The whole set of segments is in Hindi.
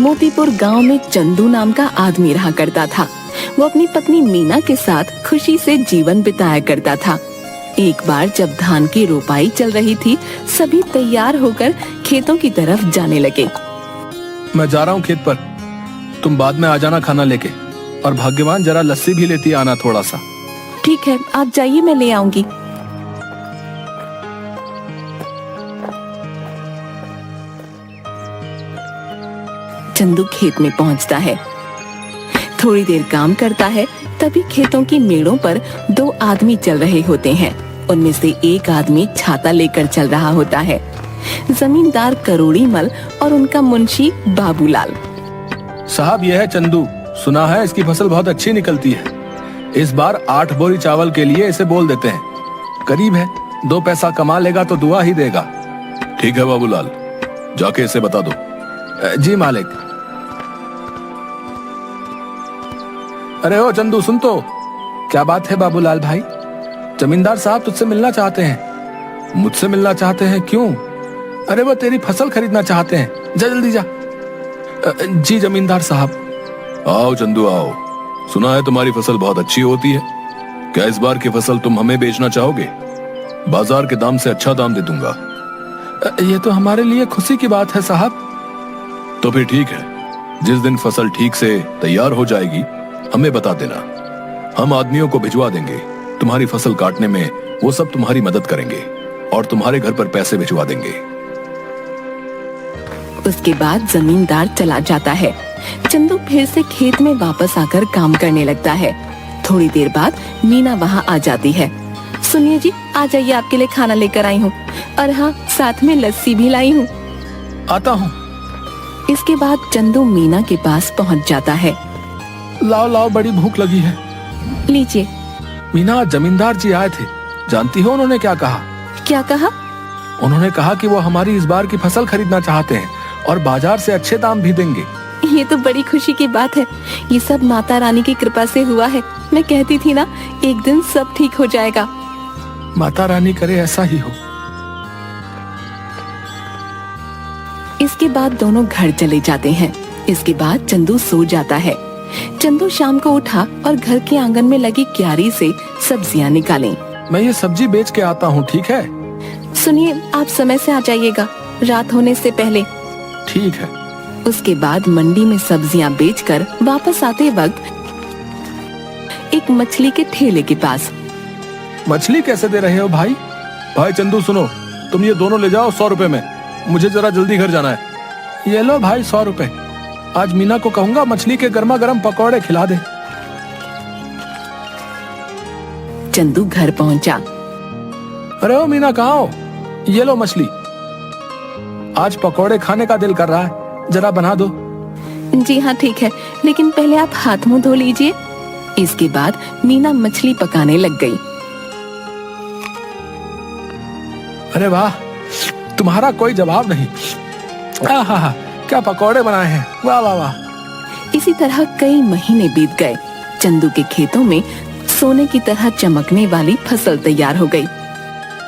मोतीपुर गांव में चंदू नाम का आदमी रहा करता था। वो अपनी पत्नी मीना के साथ खुशी से जीवन बिताया करता था। एक बार जब धान की रोपाई चल रही थी, सभी तैयार होकर खेतों की तरफ जाने लगे। मैं जा रहा हूँ खेत पर, तुम बाद में आ जाना खाना लेके, और भाग्यवान जरा लस्सी भी लेती आना थोड़ा सा। ठीक है, आप जाइए, मैं ले आऊंगी। चंदू खेत में पहुंचता है, थोड़ी देर काम करता है, तभी खेतों की मेड़ों पर दो आदमी चल रहे होते हैं। उनमें से एक आदमी छाता लेकर चल रहा होता है, जमींदार करोड़ी मल और उनका मुंशी बाबूलाल। साहब, यह है चंदू, सुना है इसकी फसल बहुत अच्छी निकलती है। इस बार 8 बोरी चावल के लिए इसे बोल देते हैं। करीब है, 2 पैसा कमा लेगा तो दुआ ही देगा। ठीक है बाबूलाल, जाके इसे बता दो। जी मालिक। अरे ओ चंदू, सुन तो। क्या बात है बाबूलाल भाई? जमींदार साहब तुझसे मिलना चाहते हैं। मुझसे मिलना चाहते हैं? क्यों? अरे वो तेरी फसल खरीदना चाहते हैं, जा जल्दी जा। जी जमींदार साहब। आओ चंदू आओ, सुना है तुम्हारी फसल बहुत अच्छी होती है। क्या इस बार की फसल तुम हमें बेचना चाहोगे? बाजार के दाम से अच्छा दाम दे दूंगा। ये तो हमारे लिए खुशी की बात है साहब। तो फिर ठीक है, जिस दिन फसल ठीक से तैयार हो जाएगी हमें बता देना, हम आदमियों को भिजवा देंगे। तुम्हारी फसल काटने में वो सब तुम्हारी मदद करेंगे और तुम्हारे घर पर पैसे भिजवा देंगे। उसके बाद जमींदार चला जाता है। चंदू फिर से खेत में वापस आकर काम करने लगता है। थोड़ी देर बाद मीना वहाँ आ जाती है। सुनिए जी, आ जाइए, आपके लिए खाना लेकर आई हूँ, और हाँ, साथ में लस्सी भी लाई हूँ। आता हूँ। इसके बाद चंदू मीना के पास पहुँच जाता है। लाओ लाओ, बड़ी भूख लगी है। लीजिए। मीना, जमींदार जी आए थे, जानती हो उन्होंने क्या कहा? क्या कहा? उन्होंने कहा कि वो हमारी इस बार की फसल खरीदना चाहते हैं और बाजार से अच्छे दाम भी देंगे। ये तो बड़ी खुशी की बात है। ये सब माता रानी की कृपा से हुआ है। मैं कहती थी ना, एक दिन सब ठीक हो जाएगा। माता रानी करे ऐसा ही हो। इसके बाद दोनों घर चले जाते हैं। इसके बाद चंदू सो जाता है। चंदू शाम को उठा और घर के आंगन में लगी क्यारी से सब्जियां निकाली। मैं ये सब्जी बेच के आता हूँ, ठीक है? सुनिए, आप समय से आ जाइएगा, रात होने से पहले। ठीक है। उसके बाद मंडी में सब्जियां बेचकर वापस आते वक्त एक मछली के ठेले के पास। मछली कैसे दे रहे हो भाई? भाई चंदू सुनो, तुम ये दोनों ले जाओ 100 रुपए में, मुझे जरा जल्दी घर जाना है। ये लो भाई 100 रुपए। आज मीना को कहूंगा मछली के गर्मा गर्म पकौड़े खिला दे। चंदू घर पहुंचा। अरे ओ मीना, कहाँ हो? ये लो मछली, आज पकौड़े खाने का दिल कर रहा है, जरा बना दो। जी हाँ ठीक है, लेकिन पहले आप हाथ मुंह धो लीजिए। इसके बाद मीना मछली पकाने लग गई। अरे वाह, तुम्हारा कोई जवाब नहीं। आहा, क्या पकौड़े बनाए हैं, वाह वाह वाह। इसी तरह कई महीने बीत गए। चंदू के खेतों में सोने की तरह चमकने वाली फसल तैयार हो गई।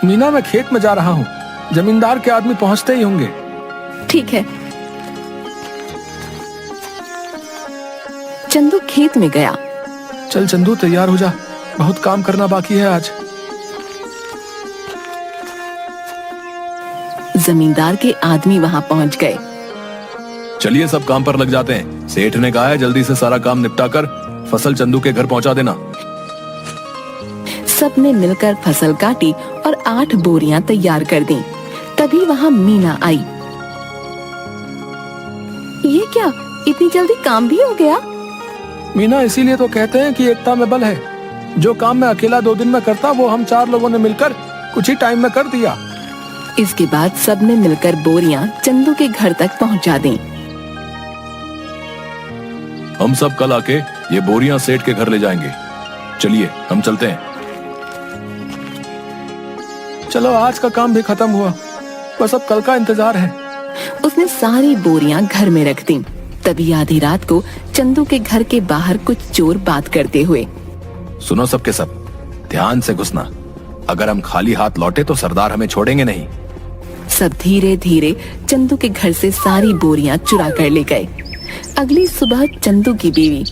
मीना, मैं खेत में जा रहा हूँ, जमींदार के आदमी पहुँचते ही होंगे। ठीक है। चंदू खेत में गया। चल चंदू, तैयार हो जा, बहुत काम करना बाकी है आज। जमींदार के आदमी वहाँ पहुँच गए। चलिए सब काम पर लग जाते हैं। सेठ ने कहा है जल्दी से सारा काम निपटा कर फसल चंदू के घर पहुंचा देना। सबने मिलकर फसल काटी और 8 बोरियां तैयार कर दी। तभी वहाँ मीना आई। ये क्या, इतनी जल्दी काम भी हो गया? मीना, इसीलिए तो कहते हैं कि एकता में बल है। जो काम मैं अकेला 2 दिन में करता, वो हम 4 लोगों ने मिलकर कुछ ही टाइम में कर दिया। इसके बाद सबने मिलकर बोरियां चंदू के घर तक पहुंचा दी। हम सब कल आके ये बोरियां सेठ के घर ले जाएंगे। चलिए हम चलते हैं। चलो, आज का काम भी खत्म हुआ, बस अब कल का इंतजार है। उसने सारी बोरियां घर में रख दी। तभी आधी रात को चंदू के घर के बाहर कुछ चोर बात करते हुए। सुनो सबके सब, ध्यान से घुसना। अगर हम खाली हाथ लौटे तो सरदार हमें छोड़ेंगे नहीं। सब धीरे धीरे चंदू के घर से सारी बोरियां चुरा कर ले गए। अगली सुबह चंदू की बीवी,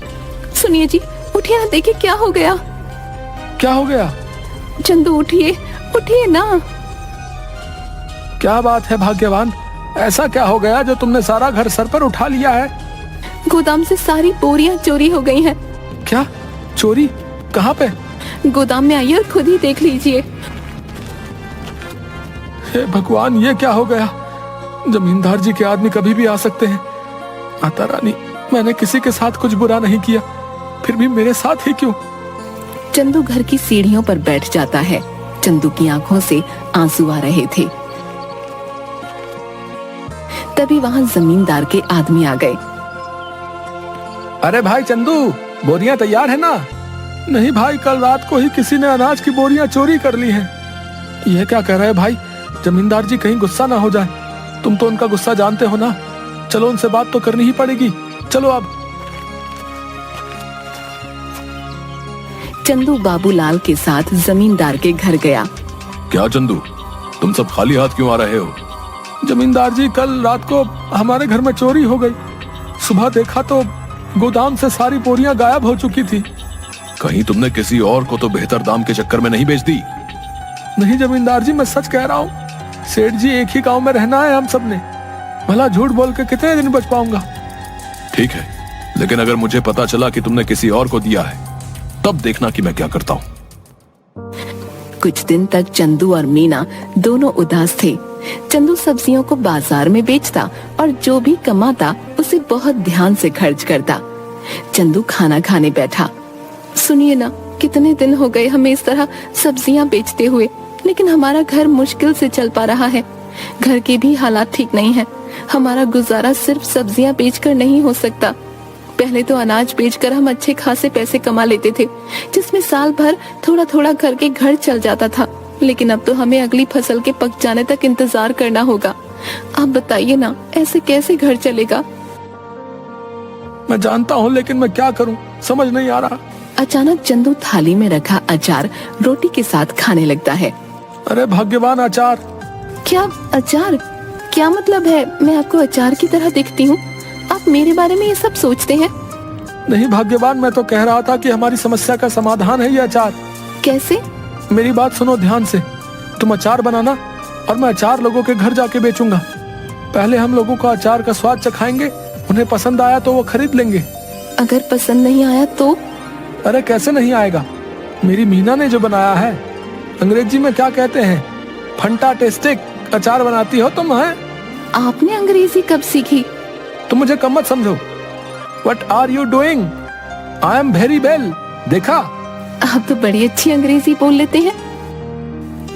सुनिए जी, उठिए ना, देखिए क्या हो गया। क्या हो गया? चंदू उठिए, उठिए ना। क्या बात है भाग्यवान, ऐसा क्या हो गया जो तुमने सारा घर सर पर उठा लिया है? गोदाम से सारी बोरियां चोरी हो गई हैं। क्या चोरी? कहाँ पे? गोदाम में आइए और खुद ही देख लीजिए। हे भगवान, ये क्या हो गया? जमींदार जी के आदमी कभी भी आ सकते हैं। माता रानी, मैंने किसी के साथ कुछ बुरा नहीं किया, फिर भी मेरे साथ ही क्यों? चंदू घर की सीढ़ियों पर बैठ जाता है। चंदू की आंखों से आंसू आ रहे थे। तभी वहां जमींदार के आदमी आ गए। अरे भाई चंदू, बोरियां तैयार है ना? नहीं भाई, कल रात को ही किसी ने अनाज की बोरियां चोरी कर ली हैं। यह क्या कह रहे हैं भाई? जमींदार जी कहीं गुस्सा ना हो जाए। तुम तो उनका गुस्सा जानते हो ना। चलो उनसे बात तो करनी ही पड़ेगी। चलो अब। चंदू बाबूलाल के साथ जमींदार के घर गया। क्या चंदू, तुम सब खाली हाथ क्यों आ रहे हो? जमींदार जी, कल रात को हमारे घर में चोरी हो गई। सुबह देखा तो गोदाम से सारी बोरियां गायब हो चुकी थी। कहीं तुमने किसी और को तो बेहतर दाम के चक्कर में नहीं बेच दी? नहीं जमींदार जी, मैं सच कह रहा हूँ। सेठ जी, एक ही गांव में रहना है हम सब ने। भला झूठ बोल के कितने दिन बच पाऊंगा? ठीक है, लेकिन अगर मुझे पता चला कि तुमने किसी और को दिया है, तब देखना कि मैं क्या करता हूँ। कुछ दिन तक चंदू और मीना दोनों उदास थे। चंदू सब्जियों को बाजार में बेचता और जो भी कमाता उसे बहुत ध्यान से खर्च करता। चंदू खाना खाने बैठा। सुनिए ना, कितने दिन हो गए हमें इस तरह सब्जियां बेचते हुए, लेकिन हमारा घर मुश्किल से चल पा रहा है। घर के भी हालात ठीक नहीं है। हमारा गुजारा सिर्फ सब्जियां बेचकर नहीं हो सकता। पहले तो अनाज बेचकर हम अच्छे खासे पैसे कमा लेते थे, जिसमें साल भर थोड़ा थोड़ा करके घर चल जाता था। लेकिन अब तो हमें अगली फसल के पक जाने तक इंतजार करना होगा। आप बताइए ना, ऐसे कैसे घर चलेगा? मैं जानता हूँ, लेकिन मैं क्या करूँ, समझ नहीं आ रहा। अचानक चंदू थाली में रखा अचार रोटी के साथ खाने लगता है। अरे भाग्यवान, अचार! क्या अचार? क्या मतलब है? मैं आपको अचार की तरह दिखती हूँ? आप मेरे बारे में ये सब सोचते हैं? नहीं भाग्यवान, मैं तो कह रहा था कि हमारी समस्या का समाधान है ये अचार। कैसे? मेरी बात सुनो ध्यान से। तुम अचार बनाना और मैं अचार लोगों के घर जाके बेचूंगा। पहले हम लोगों को अचार का स्वाद चखाएंगे, उन्हें पसंद आया तो वो खरीद लेंगे। अगर पसंद नहीं आया तो? अरे कैसे नहीं आएगा? मेरी मीना ने जो बनाया है, अंग्रेजी में क्या कहते हैं, फंटास्टिक अचार बनाती हो तुम। है आपने अंग्रेजी कब सीखी? तुम मुझे कम मत समझो। What are you doing? I am very well. देखा? आप तो बड़ी अच्छी अंग्रेजी बोल लेते हैं।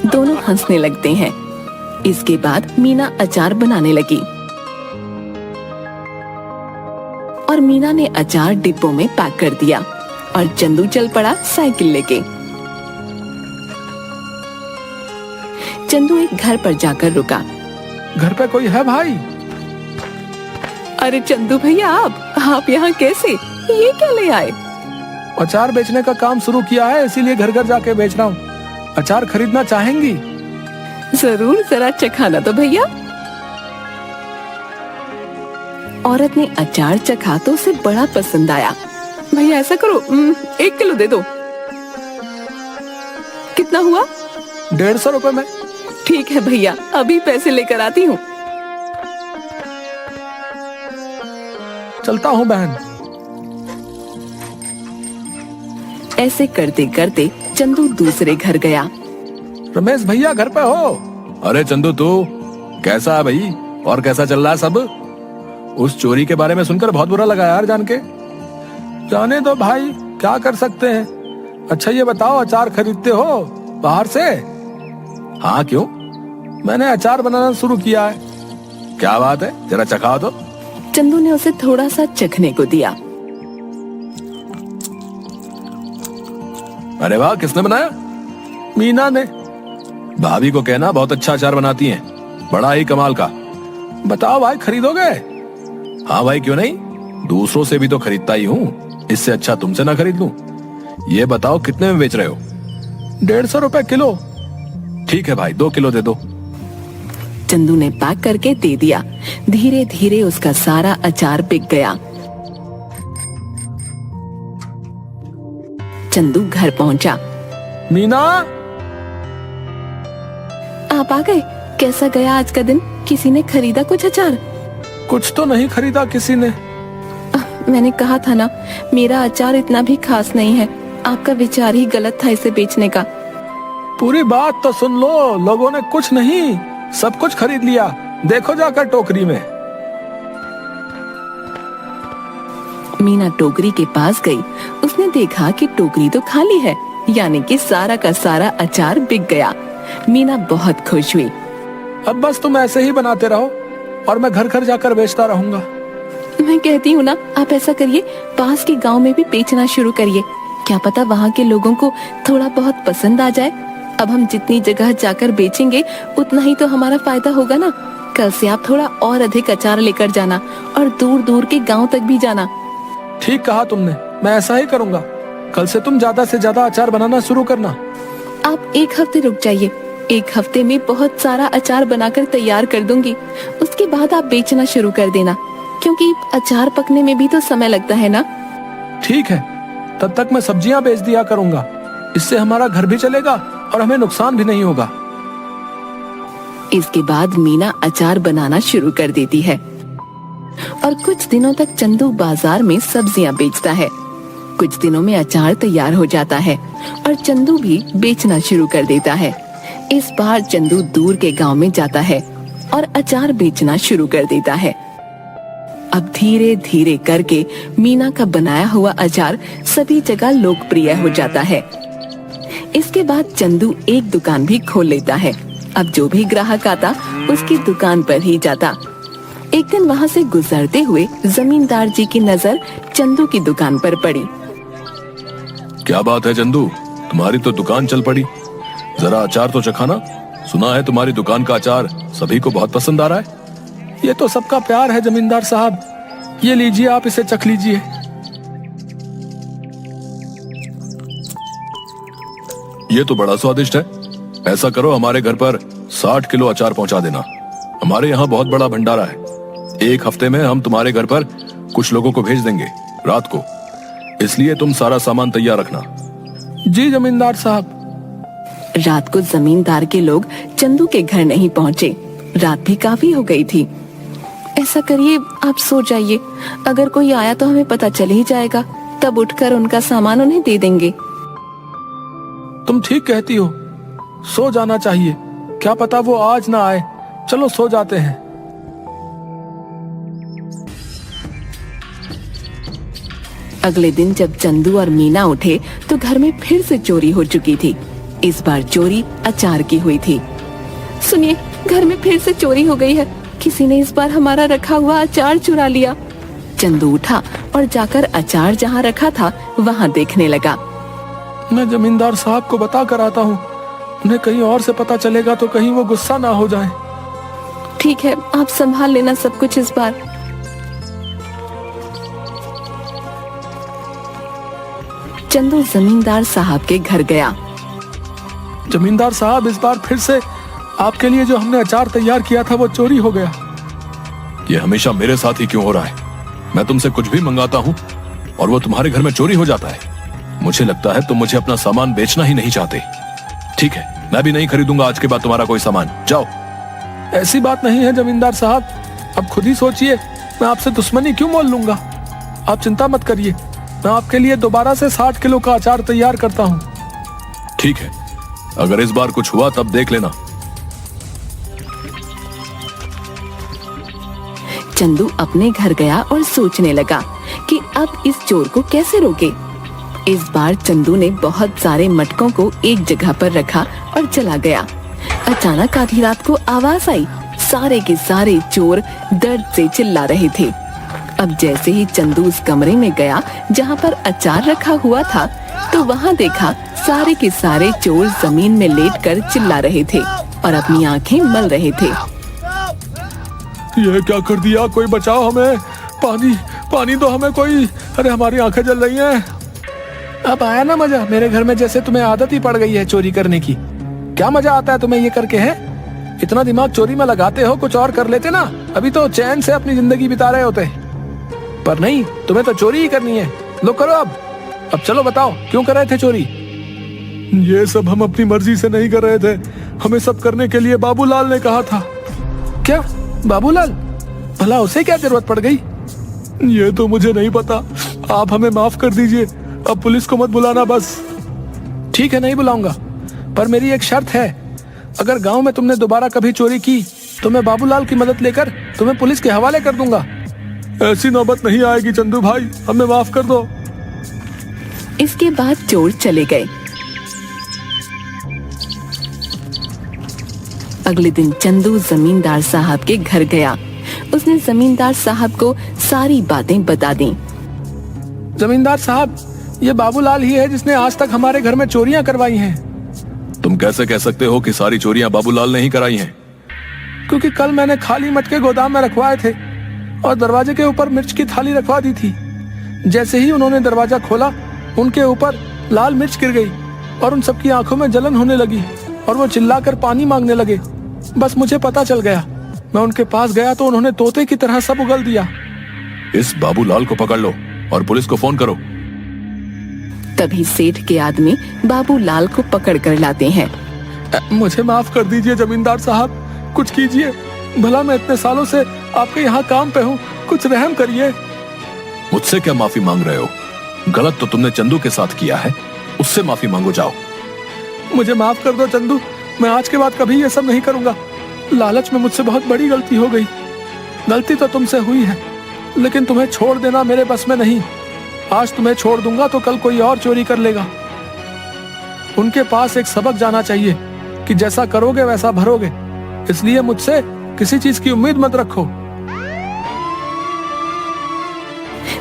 दोनों हंसने लगते हैं। इसके बाद मीना अचार बनाने लगी और मीना ने अचार डिब्बों में पैक कर दिया और चंदू चल पड़ा साइकिल लेके। चंदू एक घर पर जाकर रुका। घर पे कोई है भाई? अरे चंदू भैया, आप यहाँ कैसे? ये क्या ले आए? अचार बेचने का काम शुरू किया है, इसीलिए घर घर जाके बेच रहा हूँ। अचार खरीदना चाहेंगी? जरूर, जरा चखाना तो भैया। औरत ने अचार चखा तो उसे बड़ा पसंद आया। भैया ऐसा करो, 1 किलो दे दो। कितना हुआ? 150 रुपए में। ठीक है भैया, अभी पैसे लेकर आती हूँ। चलता हूँ बहन। ऐसे करते करते चंदू दूसरे घर गया। रमेश भैया घर पे हो? अरे चंदू, तू कैसा है भाई? और कैसा चल रहा है सब? उस चोरी के बारे में सुनकर बहुत बुरा लगा यार जान के। जाने दो भाई, क्या कर सकते हैं। अच्छा ये बताओ, अचार खरीदते हो बाहर से? हाँ, क्यों? मैंने अचार बनाना शुरू किया है। क्या बात है, जरा चखाओ तो। चंदू ने उसे थोड़ा सा चखने को दिया। अरे वाह, किसने बनाया? मीना ने। भाभी को कहना बहुत अच्छा अचार बनाती हैं, बड़ा ही कमाल का। बताओ भाई, खरीदोगे? हाँ भाई, क्यों नहीं, दूसरों से भी तो खरीदता ही हूँ, इससे अच्छा तुमसे ना खरीद लूं। ये बताओ कितने में बेच रहे हो? 150 रुपए किलो। ठीक है भाई, 2 किलो दे दो। चंदू ने पैक करके दे दिया। धीरे धीरे उसका सारा अचार बिक गया। चंदू घर पहुंचा। मीना, आप आ गए। कैसा गया आज का दिन? किसी ने खरीदा कुछ अचार? कुछ तो नहीं खरीदा किसी ने। मैंने कहा था ना, मेरा अचार इतना भी खास नहीं है। आपका विचार ही गलत था इसे बेचने का। पूरी बात तो सुन लो। लोगों ने कुछ नहीं, सब कुछ खरीद लिया। देखो जाकर टोकरी में। मीना टोकरी के पास गई। उसने देखा कि टोकरी तो खाली है, यानी कि सारा का सारा अचार बिक गया। मीना बहुत खुश हुई। अब बस तुम ऐसे ही बनाते रहो और मैं घर घर जाकर बेचता रहूंगा। मैं कहती हूँ ना, आप ऐसा करिए, पास के गांव में भी बेचना शुरू करिए। क्या पता वहाँ के लोगों को थोड़ा बहुत पसंद आ जाए। अब हम जितनी जगह जाकर बेचेंगे उतना ही तो हमारा फायदा होगा ना। कल से आप थोड़ा और अधिक अचार लेकर जाना और दूर दूर के गांव तक भी जाना। ठीक कहा तुमने, मैं ऐसा ही करूंगा। कल से तुम ज्यादा से ज्यादा अचार बनाना शुरू करना। आप 1 हफ्ते रुक जाइए। 1 हफ्ते में बहुत सारा अचार बनाकर तैयार कर दूंगी। उसके बाद आप बेचना शुरू कर देना, क्योंकि अचार पकने में भी तो समय लगता है ना। ठीक है, तब तक मैं सब्जियां बेच दिया करूंगा। इससे हमारा घर भी चलेगा और हमें नुकसान भी नहीं होगा। इसके बाद मीना अचार बनाना शुरू कर देती है और कुछ दिनों तक चंदू बाजार में सब्जियां बेचता है। कुछ दिनों में अचार तैयार हो जाता है और चंदू भी बेचना शुरू कर देता है। इस बार चंदू दूर के गांव में जाता है और अचार बेचना शुरू कर देता है। अब धीरे धीरे करके मीना का बनाया हुआ अचार सभी जगह लोकप्रिय हो जाता है। इसके बाद चंदू एक दुकान भी खोल लेता है। अब जो भी ग्राहक आता उसकी दुकान पर ही जाता। एक दिन वहाँ से गुजरते हुए जमींदार जी की नजर चंदू की दुकान पर पड़ी। क्या बात है चंदू, तुम्हारी तो दुकान चल पड़ी। जरा अचार तो चखाना। सुना है तुम्हारी दुकान का अचार सभी को बहुत पसंद आ रहा है। ये तो सबका प्यार है जमींदार साहब। ये लीजिए, आप इसे चख लीजिए। ये तो बड़ा स्वादिष्ट है। ऐसा करो, हमारे घर पर 60 किलो अचार पहुंचा देना। हमारे यहाँ बहुत बड़ा भंडारा है। 1 हफ्ते में हम तुम्हारे घर पर कुछ लोगों को भेज देंगे रात को, इसलिए तुम सारा सामान तैयार रखना। जी जमींदार साहब। रात को जमींदार के लोग चंदू के घर नहीं पहुँचे। रात भी काफी हो गई थी। ऐसा करिए, आप सो जाइए। अगर कोई आया तो हमें पता चल ही जाएगा, तब उठकर उनका सामान उन्हें दे देंगे। तुम ठीक कहती हो, सो जाना चाहिए। क्या पता वो आज ना आए। चलो सो जाते हैं। अगले दिन जब चंदू और मीना उठे तो घर में फिर से चोरी हो चुकी थी। इस बार चोरी अचार की हुई थी। सुनिए, घर में फिर से चोरी हो गई है। किसी ने इस बार हमारा रखा हुआ अचार चुरा लिया। चंदू उठा और जाकर अचार जहाँ रखा था वहाँ देखने लगा। मैं जमींदार साहब को बता कर आता हूँ। उन्हें कहीं और से पता चलेगा तो कहीं वो गुस्सा ना हो जाए। ठीक है, आप संभाल लेना सब कुछ इस बार। चंदू जमींदार साहब के घर गया। जमींदार साहब, इस बार फिर से आपके लिए जो हमने अचार तैयार किया था वो चोरी हो गया। ये हमेशा मेरे साथ ही क्यों हो रहा है? मैं तुमसे कुछ भी मंगाता हूँ और वो तुम्हारे घर में चोरी हो जाता है। मुझे लगता है तुम मुझे अपना सामान बेचना ही नहीं चाहते। ठीक है, मैं भी नहीं खरीदूंगा आज के बाद तुम्हारा कोई सामान। जाओ। ऐसी बात नहीं है जमींदार साहब, अब खुद ही सोचिए, मैं आपसे दुश्मनी क्यों मोल लूंगा। आप चिंता मत करिए, मैं आपके लिए दोबारा से 60 किलो का अचार तैयार करता हूँ। ठीक है, अगर इस बार कुछ हुआ तब देख लेना। चंदू अपने घर गया और सोचने लगा कि अब इस चोर को कैसे रोके। इस बार चंदू ने बहुत सारे मटकों को एक जगह पर रखा और चला गया। अचानक आधी रात को आवाज आई। सारे के सारे चोर दर्द से चिल्ला रहे थे। अब जैसे ही चंदू उस कमरे में गया जहाँ पर अचार रखा हुआ था, तो वहाँ देखा सारे के सारे चोर जमीन में लेटकर चिल्ला रहे थे और अपनी आंखें मल रहे थे। ये क्या कर दिया? कोई बचाओ हमें। पानी पानी दो हमें कोई। अरे हमारी आंखें जल रही हैं। अब आया ना मजा? मेरे घर में जैसे तुम्हें आदत ही पड़ गई है चोरी करने की। क्या मजा आता है तुम्हें ये करके? है इतना दिमाग चोरी में लगाते हो, कुछ और कर लेते ना, अभी तो चैन से अपनी जिंदगी बिता रहे होते। पर नहीं, तुम्हें तो चोरी ही करनी है। लो करो अब। अब चलो बताओ, क्यों कर रहे थे चोरी? ये सब हम अपनी मर्जी से नहीं कर रहे थे, हमें सब करने के लिए बाबूलाल ने कहा था। क्या बाबूलाल? भला उसे क्या जरूरत पड़ गई? ये तो मुझे नहीं पता, आप हमें माफ कर दीजिए, अब पुलिस को मत बुलाना बस। ठीक है, नहीं बुलाऊंगा, पर मेरी एक शर्त है, अगर गांव में तुमने दोबारा कभी चोरी की तो मैं बाबूलाल की मदद लेकर तुम्हें पुलिस के हवाले कर दूंगा। ऐसी नौबत नहीं आएगी चंदू भाई, हमें माफ कर दो। इसके बाद चोर चले गए। अगले दिन चंदू जमींदार साहब के घर गया। उसने जमींदार साहब को सारी बातें बता दी। जमींदार साहब, ये बाबूलाल ही है जिसने आज तक हमारे घर में चोरियां करवाई हैं। तुम कैसे कह सकते हो कि सारी चोरियां बाबूलाल ने ही कराई हैं? क्योंकि कल मैंने खाली मटके गोदाम में रखवाए थे और दरवाजे के ऊपर मिर्च की थाली रखवा दी थी। जैसे ही उन्होंने दरवाजा खोला, उनके ऊपर लाल मिर्च गिर गई और उन सबकी आंखों में जलन होने लगी और वो चिल्लाकर पानी मांगने लगे। बस मुझे पता चल गया, मैं उनके पास गया तो उन्होंने तोते की तरह सब उगल दिया। इस बाबूलाल को पकड़ लो और पुलिस को फोन करो। तभी सेठ के आदमी बाबूलाल को पकड़ कर लाते हैं। मुझे माफ कर दीजिए जमींदार साहब, कुछ कीजिए, भला मैं इतने सालों से आपके यहाँ काम पे हूँ, कुछ रहम करिए। मुझसे क्या माफी मांग रहे हो? गलत तो तुमने चंदू के साथ किया है, उससे माफी मांगो जाओ। मुझे माफ कर दो चंदू, मैं आज के बाद कभी ये सब नहीं करूंगा। लालच में मुझसे बहुत बड़ी गलती हो गई। गलती तो तुमसे हुई है, लेकिन तुम्हें छोड़ देना मेरे बस में नहीं। आज तुम्हें छोड़ दूंगा तो कल कोई और चोरी कर लेगा। उनके पास एक सबक जाना चाहिए कि जैसा करोगे वैसा भरोगे, इसलिए मुझसे किसी चीज की उम्मीद मत रखो।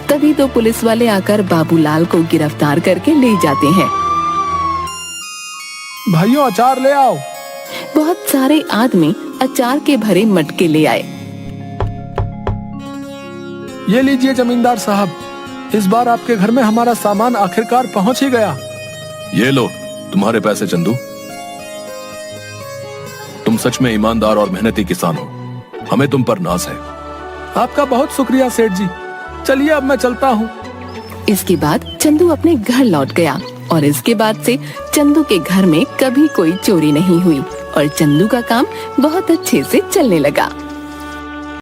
तभी दो पुलिस वाले आकर बाबूलाल को गिरफ्तार करके ले जाते हैं। भाइयों, अचार ले आओ। बहुत सारे आदमी अचार के भरे मटके ले आए। ये लीजिए जमींदार साहब, इस बार आपके घर में हमारा सामान आखिरकार पहुंच ही गया। ये लो तुम्हारे पैसे चंदू। तुम सच में ईमानदार और मेहनती किसान हो, हमें तुम पर नाज है। आपका बहुत शुक्रिया सेठ जी। चलिए अब मैं चलता हूँ। इसके बाद चंदू अपने घर लौट गया और इसके बाद से चंदू के घर में कभी कोई चोरी नहीं हुई और चंदू का काम बहुत अच्छे से चलने लगा।